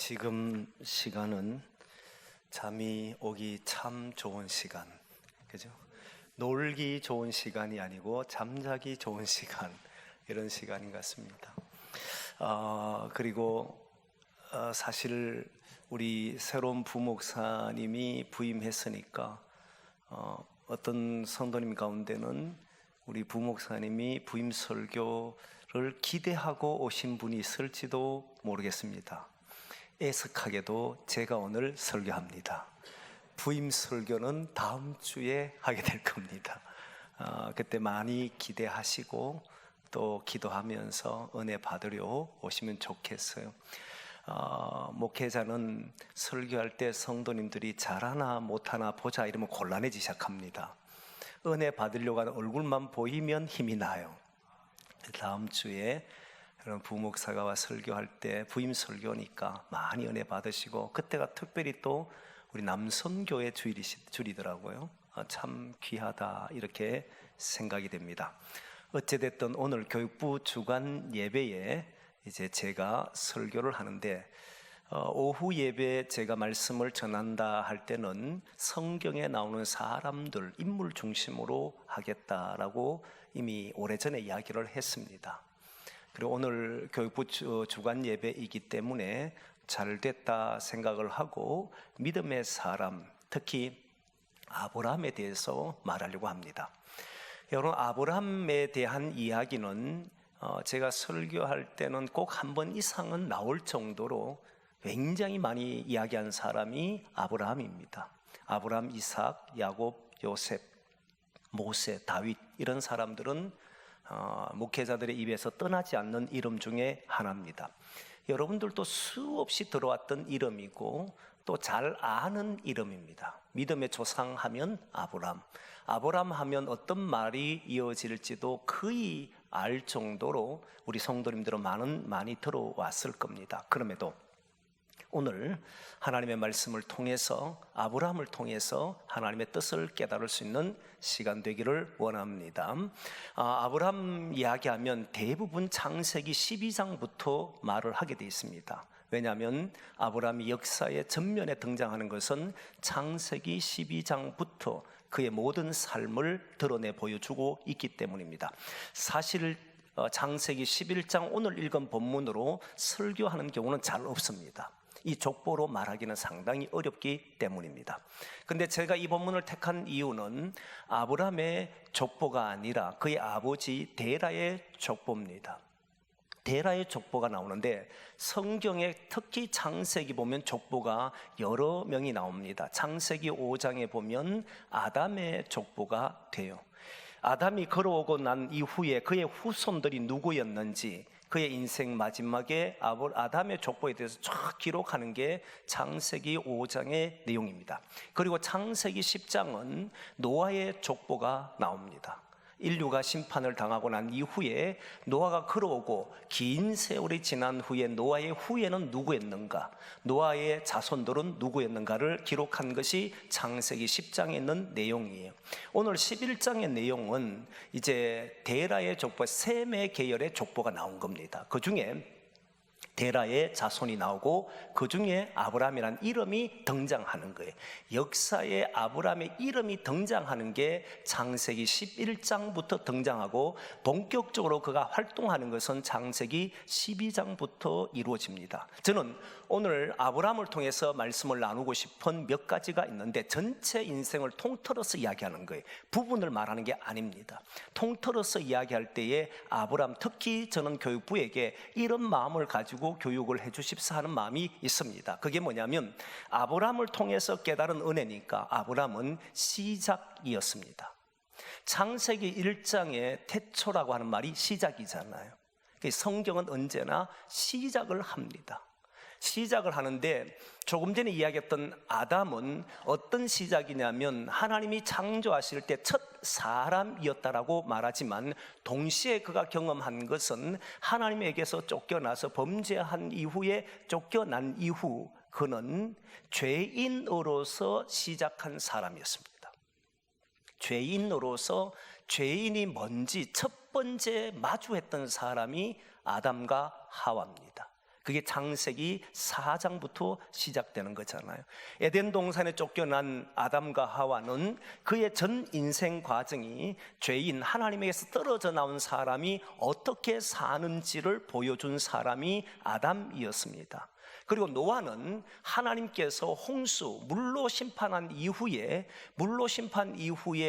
지금 시간은 잠이 오기 참 좋은 시간, 그죠? 놀기 좋은 시간이 아니고 잠자기 좋은 시간, 이런 시간인 것 같습니다. 그리고 사실 우리 새로운 부목사님이 부임했으니까 어떤 성도님 가운데는 우리 부목사님이 부임 설교를 기대하고 오신 분이 있을지도 모르겠습니다. 애석하게도 제가 오늘 설교합니다. 부임 설교는 다음 주에 하게 될 겁니다. 그때 많이 기대하시고 또 기도하면서 은혜 받으려 오시면 좋겠어요. 목회자는 설교할 때 성도님들이 잘하나 못하나 보자 이러면 곤란해지기 시작합니다. 은혜 받으려고 하는 얼굴만 보이면 힘이 나요. 다음 주에 그런 부목사가 설교할 때 부임 설교니까 많이 은혜 받으시고, 그때가 특별히 또 우리 남선교회 주일이더라고요. 참 귀하다 이렇게 생각이 됩니다. 어찌됐든 오늘 교육부 주간 예배에 이제 제가 설교를 하는데, 오후 예배에 제가 말씀을 전한다 할 때는 성경에 나오는 사람들, 인물 중심으로 하겠다라고 이미 오래전에 이야기를 했습니다. 그리고 오늘 교육부 주간 예배이기 때문에 잘 됐다 생각을 하고 믿음의 사람, 특히 아브라함에 대해서 말하려고 합니다. 여러분, 아브라함에 대한 이야기는 제가 설교할 때는 꼭 한 번 이상은 나올 정도로 굉장히 많이 이야기한 사람이 아브라함입니다. 아브라함, 이삭, 야곱, 요셉, 모세, 다윗, 이런 사람들은 목회자들의 입에서 떠나지 않는 이름 중에 하나입니다. 여러분들도 수없이 들어왔던 이름이고 또 잘 아는 이름입니다. 믿음의 조상 하면 아브라함, 아브라함 하면 어떤 말이 이어질지도 거의 알 정도로 우리 성도님들은 많이 들어왔을 겁니다. 그럼에도 오늘 하나님의 말씀을 통해서, 아브라함을 통해서 하나님의 뜻을 깨달을 수 있는 시간 되기를 원합니다. 아브라함 이야기하면 대부분 창세기 12장부터 말을 하게 되어 있습니다. 왜냐하면 아브라함이 역사의 전면에 등장하는 것은 창세기 12장부터 그의 모든 삶을 드러내 보여주고 있기 때문입니다. 사실 창세기 11장 오늘 읽은 본문으로 설교하는 경우는 잘 없습니다. 이 족보로 말하기는 상당히 어렵기 때문입니다. 근데 제가 이 본문을 택한 이유는 아브라함의 족보가 아니라 그의 아버지 데라의 족보입니다. 데라의 족보가 나오는데 성경에 특히 창세기 보면 족보가 여러 명이 나옵니다. 창세기 5장에 보면 아담의 족보가 돼요. 아담이 걸어오고 난 이후에 그의 후손들이 누구였는지, 그의 인생 마지막에 아담의 족보에 대해서 쫙 기록하는 게 창세기 5장의 내용입니다. 그리고 창세기 10장은 노아의 족보가 나옵니다. 인류가 심판을 당하고 난 이후에 노아가 걸어오고 긴 세월이 지난 후에 노아의 후예는 누구였는가, 노아의 자손들은 누구였는가를 기록한 것이 창세기 10장에 있는 내용이에요. 오늘 11장의 내용은 이제 데라의 족보, 셈의 계열의 족보가 나온 겁니다. 그 중에 데라의 자손이 나오고 그 중에 아브라함이라는 이름이 등장하는 거예요. 역사에 아브라함의 이름이 등장하는 게 창세기 11장부터 등장하고 본격적으로 그가 활동하는 것은 창세기 12장부터 이루어집니다. 저는 오늘 아브라함을 통해서 말씀을 나누고 싶은 몇 가지가 있는데 전체 인생을 통틀어서 이야기하는 거예요. 부분을 말하는 게 아닙니다. 통틀어서 이야기할 때에 아브라함, 특히 저는 교육부에게 이런 마음을 가지고 교육을 해주십사 하는 마음이 있습니다. 그게 뭐냐면 아브라함을 통해서 깨달은 은혜니까 아브라함은 시작이었습니다. 창세기 1장에 태초라고 하는 말이 시작이잖아요. 성경은 언제나 시작을 합니다. 시작을 하는데 조금 전에 이야기했던 아담은 어떤 시작이냐면 하나님이 창조하실 때 첫 사람이었다라고 말하지만 동시에 그가 경험한 것은 하나님에게서 쫓겨나서 범죄한 이후에 쫓겨난 이후 그는 죄인으로서 시작한 사람이었습니다. 죄인으로서 죄인이 뭔지 첫 번째 마주했던 사람이 아담과 하와입니다. 그게 창세기 4장부터 시작되는 거잖아요. 에덴 동산에 쫓겨난 아담과 하와는 그의 전 인생 과정이 죄인 하나님에게서 떨어져 나온 사람이 어떻게 사는지를 보여준 사람이 아담이었습니다. 그리고 노아는 하나님께서 홍수, 물로 심판한 이후에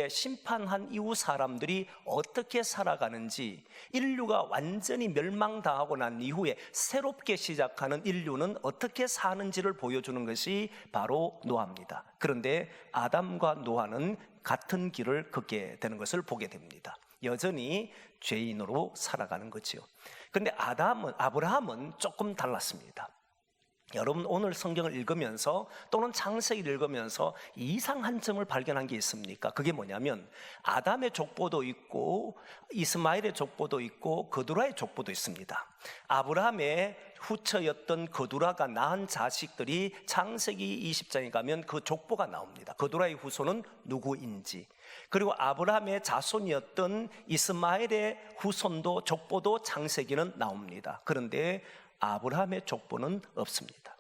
심판한 이후 사람들이 어떻게 살아가는지, 인류가 완전히 멸망당하고 난 이후에 새롭게 시작하는 인류는 어떻게 사는지를 보여주는 것이 바로 노아입니다. 그런데 아담과 노아는 같은 길을 걷게 되는 것을 보게 됩니다. 여전히 죄인으로 살아가는 거죠. 그런데 아브라함은 조금 달랐습니다. 여러분, 오늘 성경을 읽으면서 또는 창세기를 읽으면서 이상한 점을 발견한 게 있습니까? 그게 뭐냐면 아담의 족보도 있고 이스마엘의 족보도 있고 그두라의 족보도 있습니다. 아브라함의 후처였던 그두라가 낳은 자식들이 창세기 20장에 가면 그 족보가 나옵니다. 그두라의 후손은 누구인지, 그리고 아브라함의 자손이었던 이스마엘의 후손도 족보도 창세기는 나옵니다. 그런데 아브라함의 족보는 없습니다.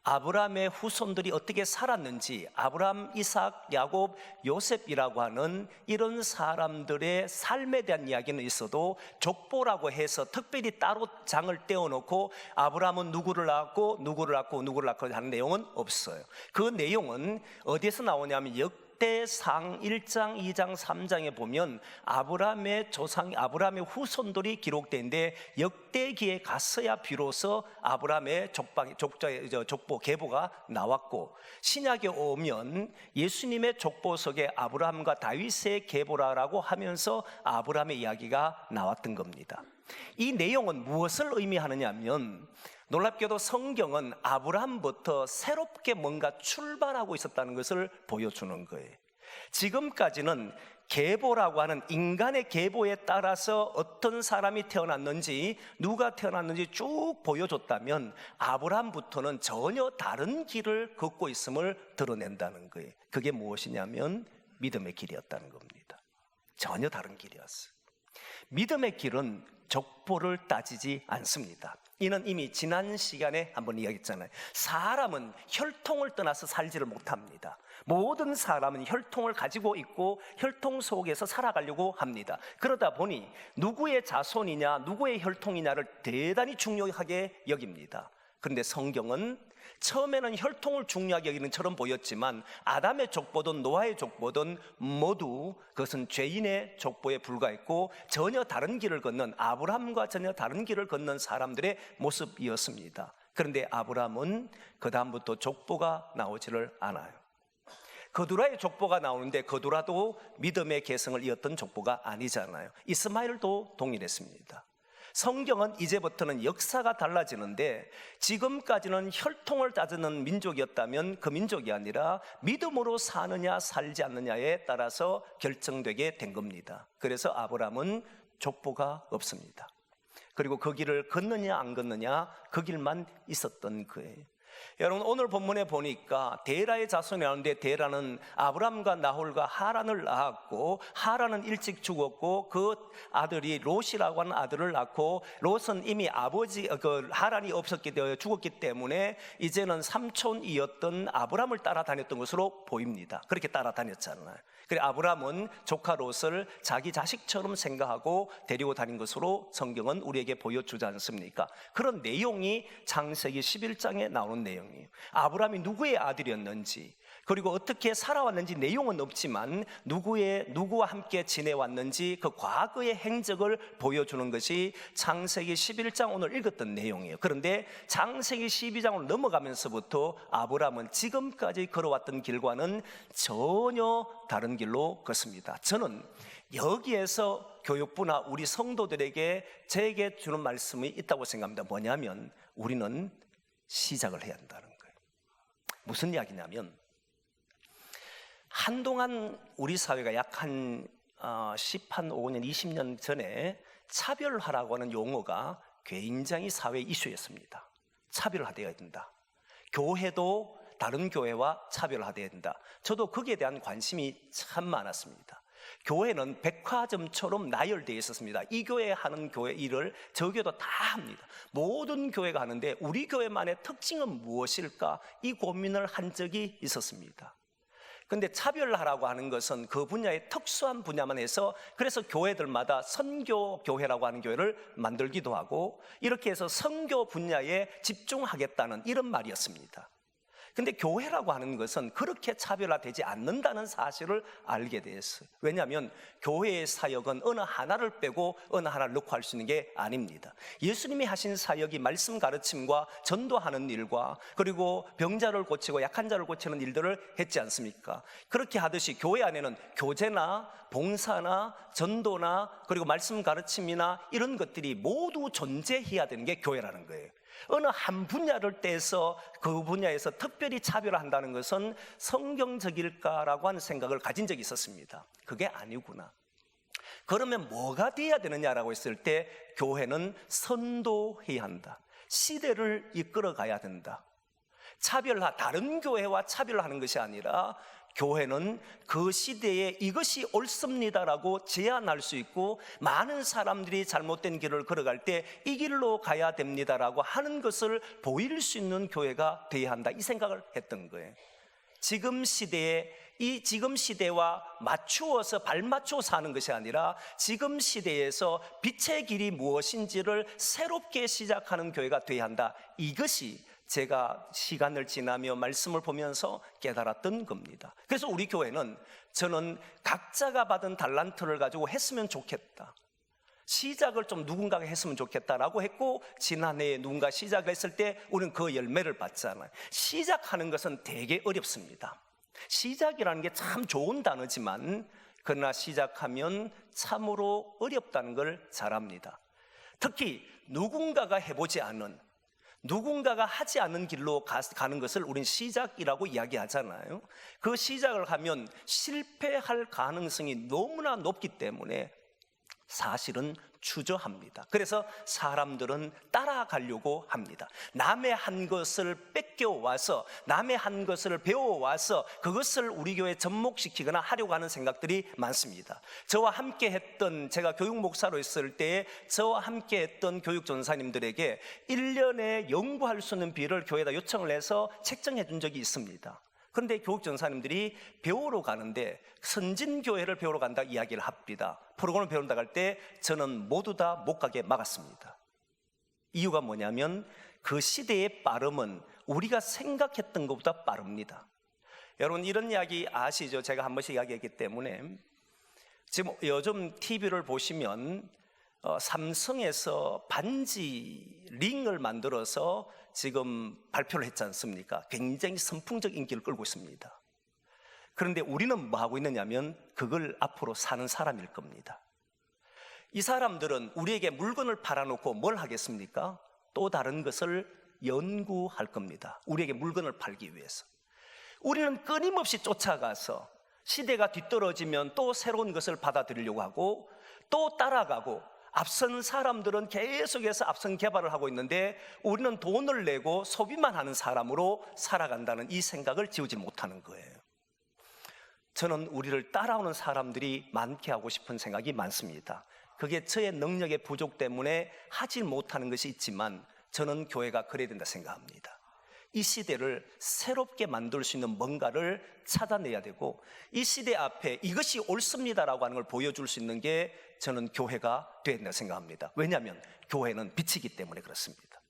아브라함의 후손들이 어떻게 살았는지, 아브라함, 이삭, 야곱, 요셉이라고 하는 이런 사람들의 삶에 대한 이야기는 있어도 족보라고 해서 특별히 따로 장을 떼어놓고 아브라함은 누구를 낳았고 하는 내용은 없어요. 그 내용은 어디에서 나오냐면 역대상 1장, 2장, 3장에 보면 아브라함의 후손들이 기록되는데 역대기에 갔어야 비로소 아브라함의 족보 계보가 나왔고, 신약에 오면 예수님의 족보 속에 아브라함과 다윗의 계보라고 하면서 아브라함의 이야기가 나왔던 겁니다. 이 내용은 무엇을 의미하느냐 하면, 놀랍게도 성경은 아브라함부터 새롭게 뭔가 출발하고 있었다는 것을 보여주는 거예요. 지금까지는 계보라고 하는 인간의 계보에 따라서 어떤 사람이 태어났는지, 누가 태어났는지 쭉 보여줬다면, 아브라함부터는 전혀 다른 길을 걷고 있음을 드러낸다는 거예요. 그게 무엇이냐면 믿음의 길이었다는 겁니다. 전혀 다른 길이었어요. 믿음의 길은 족보를 따지지 않습니다. 이는 이미 지난 시간에 한번 이야기했잖아요. 사람은 혈통을 떠나서 살지를 못합니다. 모든 사람은 혈통을 가지고 있고 혈통 속에서 살아가려고 합니다. 그러다 보니 누구의 자손이냐, 누구의 혈통이냐를 대단히 중요하게 여깁니다. 그런데 성경은 처음에는 혈통을 중요하게 여기는 처럼 보였지만 아담의 족보든 노아의 족보든 모두 그것은 죄인의 족보에 불과했고 전혀 다른 길을 걷는, 아브라함과 전혀 다른 길을 걷는 사람들의 모습이었습니다. 그런데 아브라함은 그 다음부터 족보가 나오지를 않아요. 그두라의 족보가 나오는데 그두라도 믿음의 계승을 이었던 족보가 아니잖아요. 이스마엘도 동일했습니다. 성경은 이제부터는 역사가 달라지는데, 지금까지는 혈통을 따지는 민족이었다면 그 민족이 아니라 믿음으로 사느냐 살지 않느냐에 따라서 결정되게 된 겁니다. 그래서 아브라함은 족보가 없습니다. 그리고 그 길을 걷느냐 안 걷느냐, 그 길만 있었던 거예요. 여러분, 오늘 본문에 보니까 데라의 자손이 나오는데, 데라는 아브람과 나홀과 하란을 낳았고, 하란은 일찍 죽었고 그 아들이 롯이라고 하는 아들을 낳고, 롯은 이미 하란이 죽었기 때문에 이제는 삼촌이었던 아브람을 따라다녔던 것으로 보입니다. 그렇게 따라다녔잖아요. 그래 아브람은 조카 롯을 자기 자식처럼 생각하고 데리고 다닌 것으로 성경은 우리에게 보여주지 않습니까? 그런 내용이 창세기 11장에 나오는 내용이에요. 아브람이 누구의 아들이었는지, 그리고 어떻게 살아왔는지 내용은 없지만 누구와 함께 지내왔는지 그 과거의 행적을 보여주는 것이 창세기 11장 오늘 읽었던 내용이에요. 그런데 창세기 12장으로 넘어가면서부터 아브람은 지금까지 걸어왔던 길과는 전혀 다른 길로 걷습니다. 저는 여기에서 교육부나 우리 성도들에게 제게 주는 말씀이 있다고 생각합니다. 뭐냐면 우리는 시작을 해야 한다는 거예요. 무슨 이야기냐면, 한동안 우리 사회가 약 한 15년, 20년 전에 차별화라고 하는 용어가 굉장히 사회 이슈였습니다. 차별화되어야 된다. 교회도 다른 교회와 차별화되어야 된다. 저도 거기에 대한 관심이 참 많았습니다. 교회는 백화점처럼 나열되어 있었습니다. 이 교회 하는 교회 일을 저 교회도 다 합니다. 모든 교회가 하는데 우리 교회만의 특징은 무엇일까? 이 고민을 한 적이 있었습니다. 근데 차별화라고 하는 것은 그 분야의 특수한 분야만 해서, 그래서 교회들마다 선교 교회라고 하는 교회를 만들기도 하고 이렇게 해서 선교 분야에 집중하겠다는 이런 말이었습니다. 근데 교회라고 하는 것은 그렇게 차별화되지 않는다는 사실을 알게 됐어요. 왜냐하면 교회의 사역은 어느 하나를 빼고 어느 하나를 넣고 할 수 있는 게 아닙니다. 예수님이 하신 사역이 말씀 가르침과 전도하는 일과 그리고 병자를 고치고 약한 자를 고치는 일들을 했지 않습니까? 그렇게 하듯이 교회 안에는 교제나 봉사나 전도나 그리고 말씀 가르침이나 이런 것들이 모두 존재해야 되는 게 교회라는 거예요. 어느 한 분야를 떼서 그 분야에서 특별히 차별화한다는 것은 성경적일까라고 하는 생각을 가진 적이 있었습니다. 그게 아니구나. 그러면 뭐가 돼야 되느냐라고 했을 때 교회는 선도해야 한다. 시대를 이끌어 가야 된다. 다른 교회와 차별화하는 것이 아니라 교회는 그 시대에 이것이 옳습니다라고 제안할 수 있고 많은 사람들이 잘못된 길을 걸어갈 때 이 길로 가야 됩니다라고 하는 것을 보일 수 있는 교회가 되어야 한다, 이 생각을 했던 거예요. 지금 시대와 맞추어서 발맞춰서 하는 것이 아니라 지금 시대에서 빛의 길이 무엇인지를 새롭게 시작하는 교회가 되어야 한다. 이것이 제가 시간을 지나며 말씀을 보면서 깨달았던 겁니다. 그래서 우리 교회는 저는 각자가 받은 달란트를 가지고 했으면 좋겠다, 시작을 좀 누군가가 했으면 좋겠다라고 했고, 지난해에 누군가 시작을 했을 때 우리는 그 열매를 봤잖아요. 시작하는 것은 되게 어렵습니다. 시작이라는 게 참 좋은 단어지만 그러나 시작하면 참으로 어렵다는 걸 잘 압니다. 특히 누군가가 해보지 않은, 누군가가 하지 않은 길로 가는 것을 우린 시작이라고 이야기하잖아요. 그 시작을 하면 실패할 가능성이 너무나 높기 때문에 사실은 주저합니다. 그래서 사람들은 따라가려고 합니다. 남의 한 것을 뺏겨와서, 남의 한 것을 배워와서 그것을 우리 교회에 접목시키거나 하려고 하는 생각들이 많습니다. 저와 함께 했던, 제가 교육 목사로 있을 때에 저와 함께 했던 교육 전사님들에게 1년에 연구할 수 있는 비를 교회에다 요청을 해서 책정해 준 적이 있습니다. 그런데 교육 전사님들이 배우러 가는데 선진교회를 배우러 간다 이야기를 합니다. 프로그램을 배운다 갈 때 저는 모두 다 못 가게 막았습니다. 이유가 뭐냐면 그 시대의 빠름은 우리가 생각했던 것보다 빠릅니다. 여러분 이런 이야기 아시죠? 제가 한 번씩 이야기했기 때문에. 지금 요즘 TV를 보시면 삼성에서 반지 링을 만들어서 지금 발표를 했지 않습니까? 굉장히 선풍적 인기를 끌고 있습니다. 그런데 우리는 뭐 하고 있느냐면 그걸 앞으로 사는 사람일 겁니다. 이 사람들은 우리에게 물건을 팔아놓고 뭘 하겠습니까? 또 다른 것을 연구할 겁니다. 우리에게 물건을 팔기 위해서. 우리는 끊임없이 쫓아가서 시대가 뒤떨어지면 또 새로운 것을 받아들이려고 하고 또 따라가고, 앞선 사람들은 계속해서 앞선 개발을 하고 있는데 우리는 돈을 내고 소비만 하는 사람으로 살아간다는 이 생각을 지우지 못하는 거예요. 저는 우리를 따라오는 사람들이 많게 하고 싶은 생각이 많습니다. 그게 저의 능력의 부족 때문에 하지 못하는 것이 있지만 저는 교회가 그래야 된다 생각합니다. 이 시대를 새롭게 만들 수 있는 뭔가를 찾아내야 되고, 이 시대 앞에 이것이 옳습니다라고 하는 걸 보여줄 수 있는 게 저는 교회가 되어야 된다 생각합니다. 왜냐하면 교회는 빛이기 때문에 그렇습니다.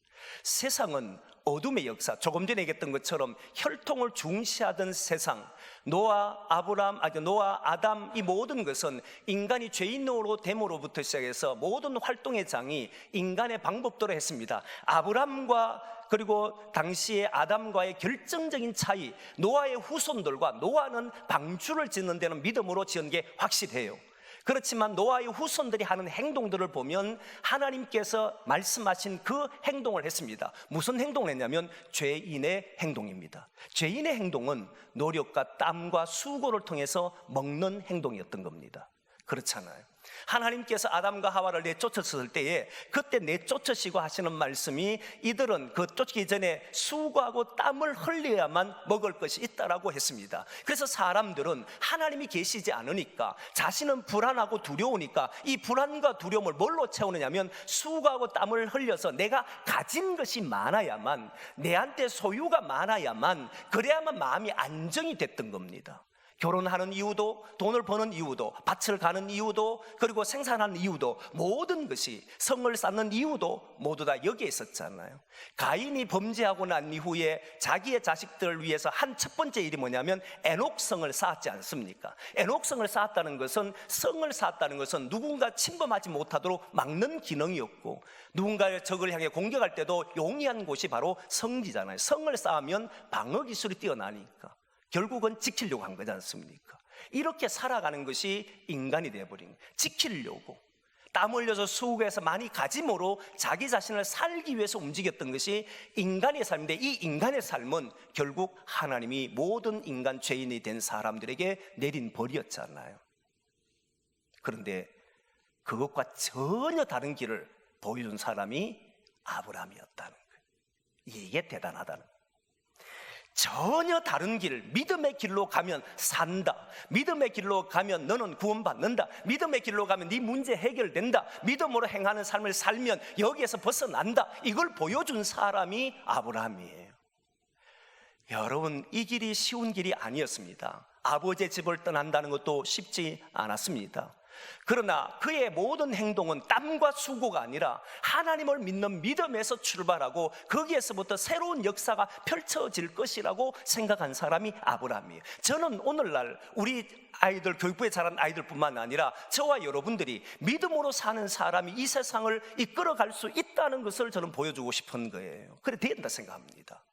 세상은 어둠의 역사, 조금 전에 얘기했던 것처럼 혈통을 중시하던 세상, 노아, 아담, 이 모든 것은 인간이 죄인으로 됨으로부터 시작해서 모든 활동의 장이 인간의 방법대로 했습니다. 아브람과 그리고 당시에 아담과의 결정적인 차이, 노아의 후손들과, 노아는 방주를 짓는 데는 믿음으로 지은 게 확실해요. 그렇지만 노아의 후손들이 하는 행동들을 보면 하나님께서 말씀하신 그 행동을 했습니다. 무슨 행동을 했냐면 죄인의 행동입니다. 죄인의 행동은 노력과 땀과 수고를 통해서 먹는 행동이었던 겁니다. 그렇잖아요. 하나님께서 아담과 하와를 내쫓았을 때에 그때 내쫓으시고 하시는 말씀이 이들은 그 쫓기 전에 수고하고 땀을 흘려야만 먹을 것이 있다라고 했습니다. 그래서 사람들은 하나님이 계시지 않으니까 자신은 불안하고 두려우니까 이 불안과 두려움을 뭘로 채우느냐면 수고하고 땀을 흘려서 내가 가진 것이 많아야만, 내한테 소유가 많아야만, 그래야만 마음이 안정이 됐던 겁니다. 결혼하는 이유도, 돈을 버는 이유도, 밭을 가는 이유도, 그리고 생산하는 이유도, 모든 것이, 성을 쌓는 이유도 모두 다 여기에 있었잖아요. 가인이 범죄하고 난 이후에 자기의 자식들을 위해서 한 첫 번째 일이 뭐냐면 에녹성을 쌓았지 않습니까? 에녹성을 쌓았다는 것은, 성을 쌓았다는 것은 누군가 침범하지 못하도록 막는 기능이었고, 누군가의 적을 향해 공격할 때도 용이한 곳이 바로 성지잖아요. 성을 쌓으면 방어 기술이 뛰어나니까 결국은 지키려고 한 거지 않습니까? 이렇게 살아가는 것이 인간이 되어버린 거예요. 지키려고 땀 흘려서 수고해서 많이 가짐으로 자기 자신을 살기 위해서 움직였던 것이 인간의 삶인데, 이 인간의 삶은 결국 하나님이 모든 인간 죄인이 된 사람들에게 내린 벌이었잖아요. 그런데 그것과 전혀 다른 길을 보여준 사람이 아브라함이었다는 거예요. 이게 대단하다는 거예요. 전혀 다른 길, 믿음의 길로 가면 산다. 믿음의 길로 가면 너는 구원받는다. 믿음의 길로 가면 네 문제 해결된다. 믿음으로 행하는 삶을 살면 여기에서 벗어난다. 이걸 보여준 사람이 아브라함이에요. 여러분, 이 길이 쉬운 길이 아니었습니다. 아버지의 집을 떠난다는 것도 쉽지 않았습니다. 그러나 그의 모든 행동은 땀과 수고가 아니라 하나님을 믿는 믿음에서 출발하고 거기에서부터 새로운 역사가 펼쳐질 것이라고 생각한 사람이 아브라함이에요. 저는 오늘날 우리 아이들, 교육부에 자란 아이들뿐만 아니라 저와 여러분들이 믿음으로 사는 사람이 이 세상을 이끌어갈 수 있다는 것을 저는 보여주고 싶은 거예요. 그래 된다 생각합니다.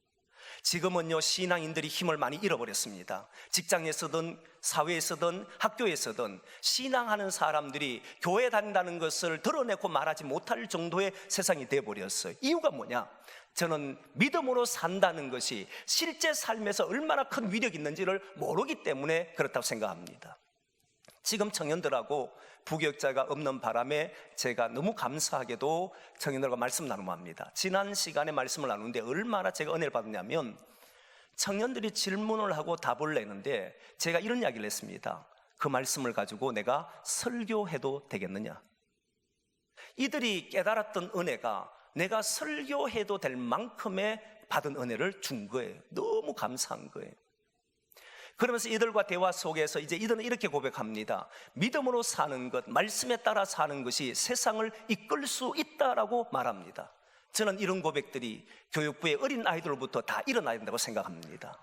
지금은요, 신앙인들이 힘을 많이 잃어버렸습니다. 직장에서든 사회에서든 학교에서든 신앙하는 사람들이 교회 다닌다는 것을 드러내고 말하지 못할 정도의 세상이 되어버렸어요. 이유가 뭐냐? 저는 믿음으로 산다는 것이 실제 삶에서 얼마나 큰 위력이 있는지를 모르기 때문에 그렇다고 생각합니다. 지금 청년들하고 부교육자가 없는 바람에 제가 너무 감사하게도 청년들과 말씀 나누면 합니다. 지난 시간에 말씀을 나누는데 얼마나 제가 은혜를 받았냐면, 청년들이 질문을 하고 답을 내는데 제가 이런 이야기를 했습니다. 그 말씀을 가지고 내가 설교해도 되겠느냐? 이들이 깨달았던 은혜가 내가 설교해도 될 만큼의 받은 은혜를 준 거예요. 너무 감사한 거예요. 그러면서 이들과 대화 속에서 이제 이들은 이렇게 고백합니다. 믿음으로 사는 것, 말씀에 따라 사는 것이 세상을 이끌 수 있다라고 말합니다. 저는 이런 고백들이 교육부의 어린 아이들부터 다 일어나야 된다고 생각합니다.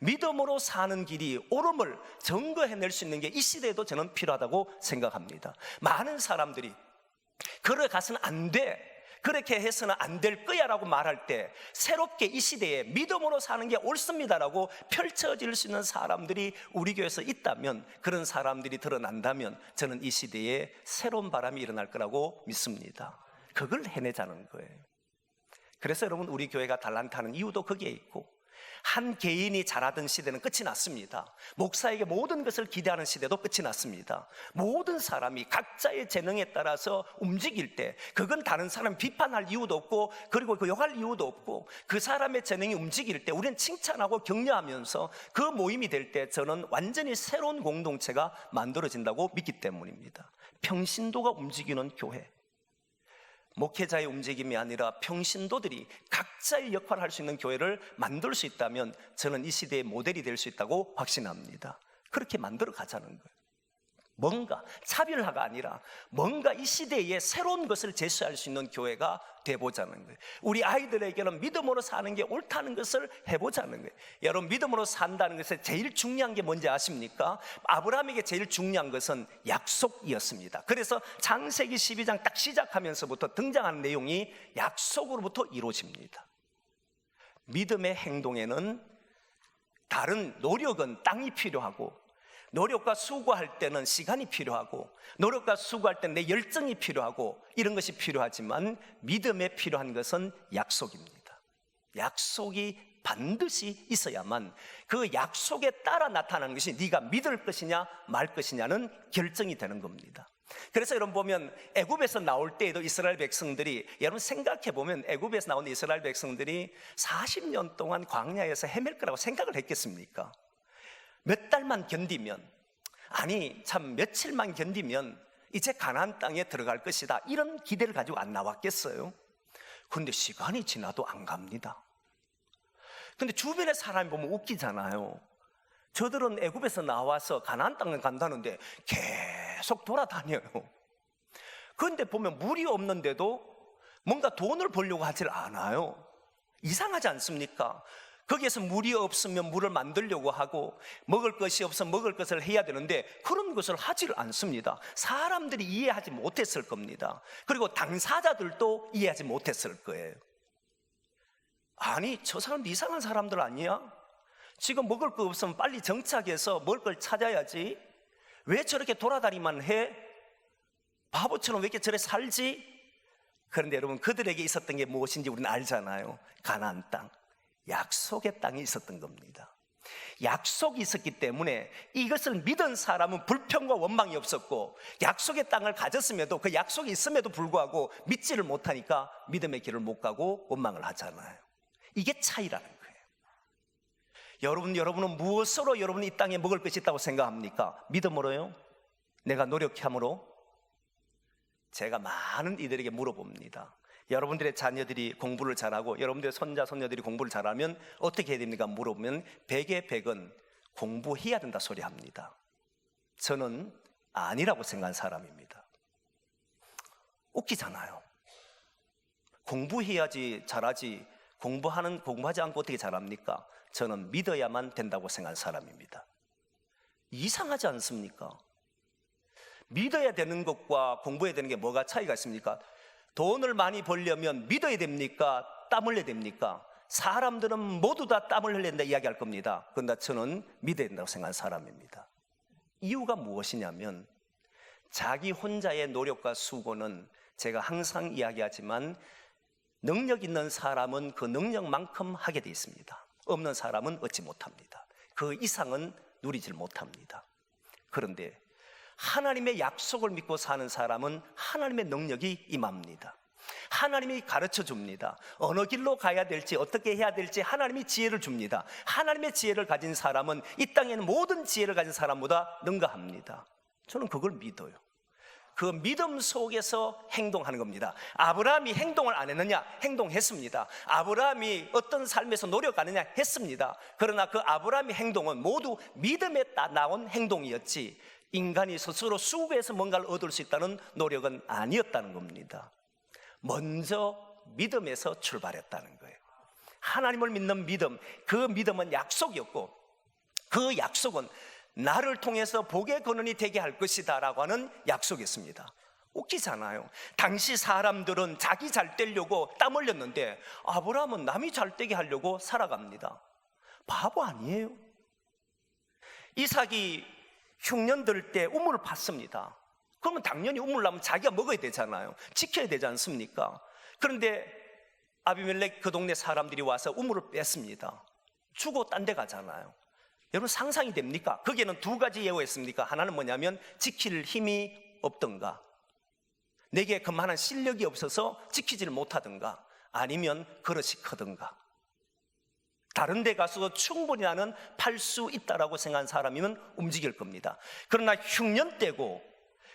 믿음으로 사는 길이 옳음을 증거해낼 수 있는 게 이 시대에도 저는 필요하다고 생각합니다. 많은 사람들이 그래 가서는 안 돼, 그렇게 해서는 안 될 거야 라고 말할 때 새롭게 이 시대에 믿음으로 사는 게 옳습니다라고 펼쳐질 수 있는 사람들이 우리 교회에서 있다면, 그런 사람들이 드러난다면 저는 이 시대에 새로운 바람이 일어날 거라고 믿습니다. 그걸 해내자는 거예요. 그래서 여러분, 우리 교회가 달란트하는 이유도 거기에 있고, 한 개인이 잘하던 시대는 끝이 났습니다. 목사에게 모든 것을 기대하는 시대도 끝이 났습니다. 모든 사람이 각자의 재능에 따라서 움직일 때 그건 다른 사람 비판할 이유도 없고, 그리고 욕할 이유도 없고, 그 사람의 재능이 움직일 때 우리는 칭찬하고 격려하면서 그 모임이 될 때 저는 완전히 새로운 공동체가 만들어진다고 믿기 때문입니다. 평신도가 움직이는 교회, 목회자의 움직임이 아니라 평신도들이 각자의 역할을 할 수 있는 교회를 만들 수 있다면 저는 이 시대의 모델이 될 수 있다고 확신합니다. 그렇게 만들어 가자는 거예요. 뭔가 차별화가 아니라 뭔가 이 시대에 새로운 것을 제시할 수 있는 교회가 돼보자는 거예요. 우리 아이들에게는 믿음으로 사는 게 옳다는 것을 해보자는 거예요. 여러분, 믿음으로 산다는 것에 제일 중요한 게 뭔지 아십니까? 아브라함에게 제일 중요한 것은 약속이었습니다. 그래서 창세기 12장 딱 시작하면서부터 등장하는 내용이 약속으로부터 이루어집니다. 믿음의 행동에는 다른 노력은 땅이 필요하고, 노력과 수고할 때는 시간이 필요하고, 노력과 수고할 때는 내 열정이 필요하고, 이런 것이 필요하지만 믿음에 필요한 것은 약속입니다. 약속이 반드시 있어야만 그 약속에 따라 나타나는 것이 네가 믿을 것이냐 말 것이냐는 결정이 되는 겁니다. 그래서 여러분 보면 애굽에서 나올 때에도 이스라엘 백성들이, 여러분 생각해 보면 애굽에서 나온 이스라엘 백성들이 40년 동안 광야에서 헤맬 거라고 생각을 했겠습니까? 몇 달만 견디면, 아니 참 며칠만 견디면 이제 가나안 땅에 들어갈 것이다, 이런 기대를 가지고 안 나왔겠어요? 그런데 시간이 지나도 안 갑니다. 근데 주변의 사람이 보면 웃기잖아요. 저들은 애굽에서 나와서 가나안 땅을 간다는데 계속 돌아다녀요. 그런데 보면 물이 없는데도 뭔가 돈을 벌려고 하질 않아요. 이상하지 않습니까? 거기에서 물이 없으면 물을 만들려고 하고, 먹을 것이 없으면 먹을 것을 해야 되는데 그런 것을 하질 않습니다. 사람들이 이해하지 못했을 겁니다. 그리고 당사자들도 이해하지 못했을 거예요. 아니 저 사람도 이상한 사람들 아니야? 지금 먹을 거 없으면 빨리 정착해서 먹을 걸 찾아야지, 왜 저렇게 돌아다니만 해? 바보처럼 왜 이렇게 저래 살지? 그런데 여러분, 그들에게 있었던 게 무엇인지 우리는 알잖아요. 가나안 땅, 약속의 땅이 있었던 겁니다. 약속이 있었기 때문에 이것을 믿은 사람은 불평과 원망이 없었고, 약속의 땅을 가졌음에도, 그 약속이 있음에도 불구하고 믿지를 못하니까 믿음의 길을 못 가고 원망을 하잖아요. 이게 차이라는 거예요. 여러분은 무엇으로 여러분이 이 땅에 먹을 것이 있다고 생각합니까? 믿음으로요? 내가 노력함으로? 제가 많은 이들에게 물어봅니다. 여러분들의 자녀들이 공부를 잘하고 여러분들의 손자, 손녀들이 공부를 잘하면 어떻게 해야 됩니까? 물어보면 100에 100은 공부해야 된다 소리 합니다. 저는 아니라고 생각한 사람입니다. 웃기잖아요. 공부해야지 잘하지, 공부하지 않고 어떻게 잘합니까? 저는 믿어야만 된다고 생각한 사람입니다. 이상하지 않습니까? 믿어야 되는 것과 공부해야 되는 게 뭐가 차이가 있습니까? 돈을 많이 벌려면 믿어야 됩니까? 땀 흘려야 됩니까? 사람들은 모두 다 땀을 흘려야 된다 이야기할 겁니다. 그런데 저는 믿어야 된다고 생각한 사람입니다. 이유가 무엇이냐면, 자기 혼자의 노력과 수고는 제가 항상 이야기하지만 능력 있는 사람은 그 능력만큼 하게 되어 있습니다. 없는 사람은 얻지 못합니다. 그 이상은 누리질 못합니다. 그런데 하나님의 약속을 믿고 사는 사람은 하나님의 능력이 임합니다. 하나님이 가르쳐 줍니다. 어느 길로 가야 될지, 어떻게 해야 될지 하나님이 지혜를 줍니다. 하나님의 지혜를 가진 사람은 이 땅에는 모든 지혜를 가진 사람보다 능가합니다. 저는 그걸 믿어요. 그 믿음 속에서 행동하는 겁니다. 아브라함이 행동을 안 했느냐? 행동했습니다. 아브라함이 어떤 삶에서 노력 안 했느냐? 했습니다. 그러나 그 아브라함의 행동은 모두 믿음에 나온 행동이었지, 인간이 스스로 수고해서 뭔가를 얻을 수 있다는 노력은 아니었다는 겁니다. 먼저 믿음에서 출발했다는 거예요. 하나님을 믿는 믿음, 그 믿음은 약속이었고, 그 약속은 나를 통해서 복의 근원이 되게 할 것이다 라고 하는 약속이었습니다. 웃기잖아요. 당시 사람들은 자기 잘 되려고 땀 흘렸는데 아브라함은 남이 잘 되게 하려고 살아갑니다. 바보 아니에요? 이삭이 흉년 들 때 우물을 팠습니다. 그러면 당연히 우물 나면 자기가 먹어야 되잖아요. 지켜야 되지 않습니까? 그런데 아비멜렉 그 동네 사람들이 와서 우물을 뺐습니다. 주고 딴 데 가잖아요. 여러분 상상이 됩니까? 거기에는 두 가지 예우했습니까? 하나는 뭐냐면 지킬 힘이 없던가, 내게 그만한 실력이 없어서 지키지를 못하던가, 아니면 그릇이 크던가. 다른 데 가서 충분히 나는 팔 수 있다라고 생각한 사람이면 움직일 겁니다. 그러나 흉년 때고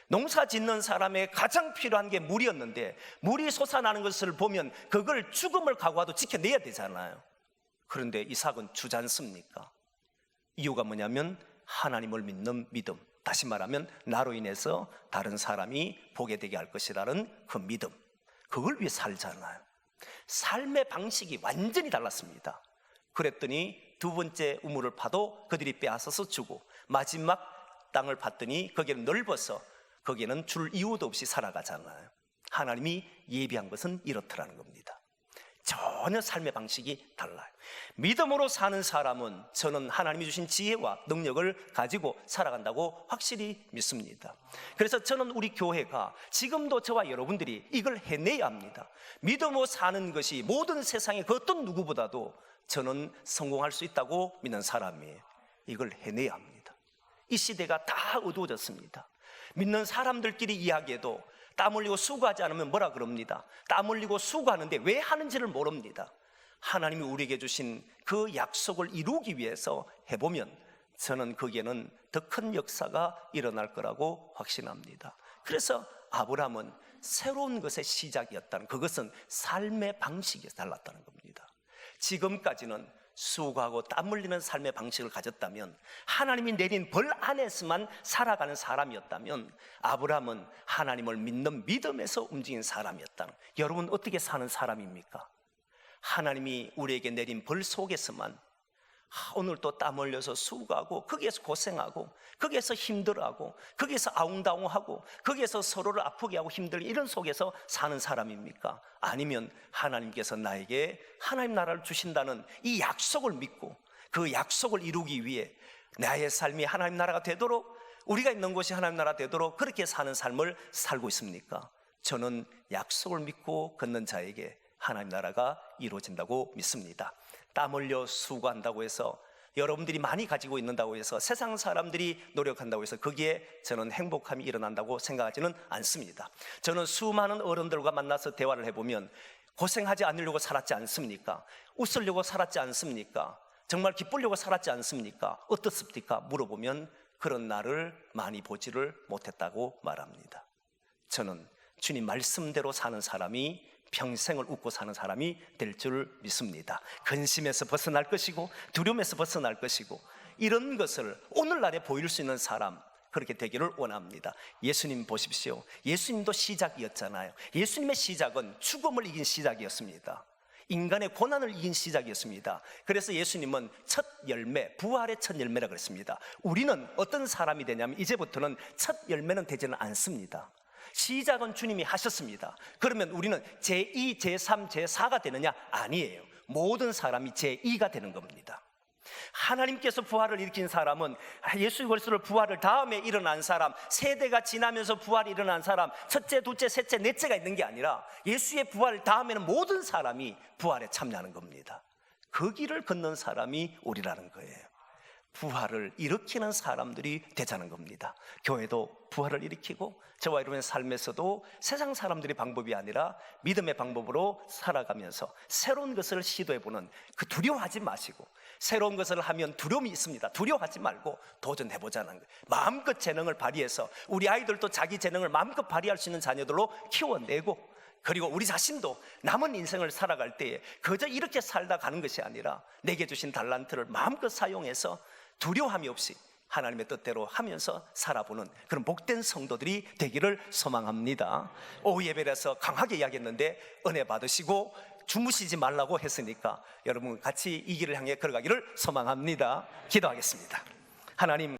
농사 짓는 사람의 가장 필요한 게 물이었는데, 물이 솟아나는 것을 보면 그걸 죽음을 각오하도 지켜내야 되잖아요. 그런데 이삭은 주지 않습니까? 이유가 뭐냐면 하나님을 믿는 믿음, 다시 말하면 나로 인해서 다른 사람이 보게 되게 할 것이라는 그 믿음, 그걸 위해 살잖아요. 삶의 방식이 완전히 달랐습니다. 그랬더니 두 번째 우물을 파도 그들이 빼앗아서 주고, 마지막 땅을 팠더니 거기는 넓어서 거기에는 줄 이유도 없이 살아가잖아요. 하나님이 예비한 것은 이렇더라는 겁니다. 전혀 삶의 방식이 달라요. 믿음으로 사는 사람은 저는 하나님이 주신 지혜와 능력을 가지고 살아간다고 확실히 믿습니다. 그래서 저는 우리 교회가 지금도 저와 여러분들이 이걸 해내야 합니다. 믿음으로 사는 것이 모든 세상의 그 어떤 누구보다도 저는 성공할 수 있다고 믿는 사람이에요. 이걸 해내야 합니다. 이 시대가 다 어두워졌습니다. 믿는 사람들끼리 이야기해도 땀 흘리고 수고하지 않으면 뭐라 그럽니다. 땀 흘리고 수고하는데 왜 하는지를 모릅니다. 하나님이 우리에게 주신 그 약속을 이루기 위해서 해보면 저는 거기에는 더 큰 역사가 일어날 거라고 확신합니다. 그래서 아브라함은 새로운 것의 시작이었다는, 그것은 삶의 방식이 달랐다는 겁니다. 지금까지는 수고하고 땀 흘리는 삶의 방식을 가졌다면, 하나님이 내린 벌 안에서만 살아가는 사람이었다면, 아브라함은 하나님을 믿는 믿음에서 움직인 사람이었다는, 여러분 어떻게 사는 사람입니까? 하나님이 우리에게 내린 벌 속에서만, 오늘 또 땀 흘려서 수고하고 거기에서 고생하고 거기에서 힘들어하고 거기에서 아웅다웅하고 거기에서 서로를 아프게 하고 힘들게, 이런 속에서 사는 사람입니까? 아니면 하나님께서 나에게 하나님 나라를 주신다는 이 약속을 믿고 그 약속을 이루기 위해 나의 삶이 하나님 나라가 되도록, 우리가 있는 곳이 하나님 나라 되도록 그렇게 사는 삶을 살고 있습니까? 저는 약속을 믿고 걷는 자에게 하나님 나라가 이루어진다고 믿습니다. 땀 흘려 수고한다고 해서, 여러분들이 많이 가지고 있는다고 해서, 세상 사람들이 노력한다고 해서 거기에 저는 행복함이 일어난다고 생각하지는 않습니다. 저는 수많은 어른들과 만나서 대화를 해보면 고생하지 않으려고 살았지 않습니까? 웃으려고 살았지 않습니까? 정말 기쁘려고 살았지 않습니까? 어떻습니까? 물어보면 그런 날을 많이 보지를 못했다고 말합니다. 저는 주님 말씀대로 사는 사람이 평생을 웃고 사는 사람이 될 줄 믿습니다. 근심에서 벗어날 것이고 두려움에서 벗어날 것이고, 이런 것을 오늘날에 보일 수 있는 사람, 그렇게 되기를 원합니다. 예수님 보십시오. 예수님도 시작이었잖아요. 예수님의 시작은 죽음을 이긴 시작이었습니다. 인간의 고난을 이긴 시작이었습니다. 그래서 예수님은 첫 열매, 부활의 첫 열매라 그랬습니다. 우리는 어떤 사람이 되냐면 이제부터는 첫 열매는 되지는 않습니다. 시작은 주님이 하셨습니다. 그러면 우리는 제2, 제3, 제4가 되느냐? 아니에요. 모든 사람이 제2가 되는 겁니다. 하나님께서 부활을 일으킨 사람은, 예수 그리스도를 부활을 다음에 일어난 사람, 세대가 지나면서 부활이 일어난 사람, 첫째, 둘째, 셋째, 넷째가 있는 게 아니라 예수의 부활 다음에는 모든 사람이 부활에 참여하는 겁니다. 그 길을 걷는 사람이 우리라는 거예요. 부활을 일으키는 사람들이 되자는 겁니다. 교회도 부활을 일으키고 저와 여러분의 삶에서도 세상 사람들의 방법이 아니라 믿음의 방법으로 살아가면서 새로운 것을 시도해보는, 그 두려워하지 마시고, 새로운 것을 하면 두려움이 있습니다. 두려워하지 말고 도전해보자는 거예요. 마음껏 재능을 발휘해서 우리 아이들도 자기 재능을 마음껏 발휘할 수 있는 자녀들로 키워내고, 그리고 우리 자신도 남은 인생을 살아갈 때에 그저 이렇게 살다 가는 것이 아니라 내게 주신 달란트를 마음껏 사용해서 두려움이 없이 하나님의 뜻대로 하면서 살아보는 그런 복된 성도들이 되기를 소망합니다. 오후 예배에서 강하게 이야기했는데 은혜 받으시고 주무시지 말라고 했으니까 여러분 같이 이 길을 향해 걸어가기를 소망합니다. 기도하겠습니다. 하나님,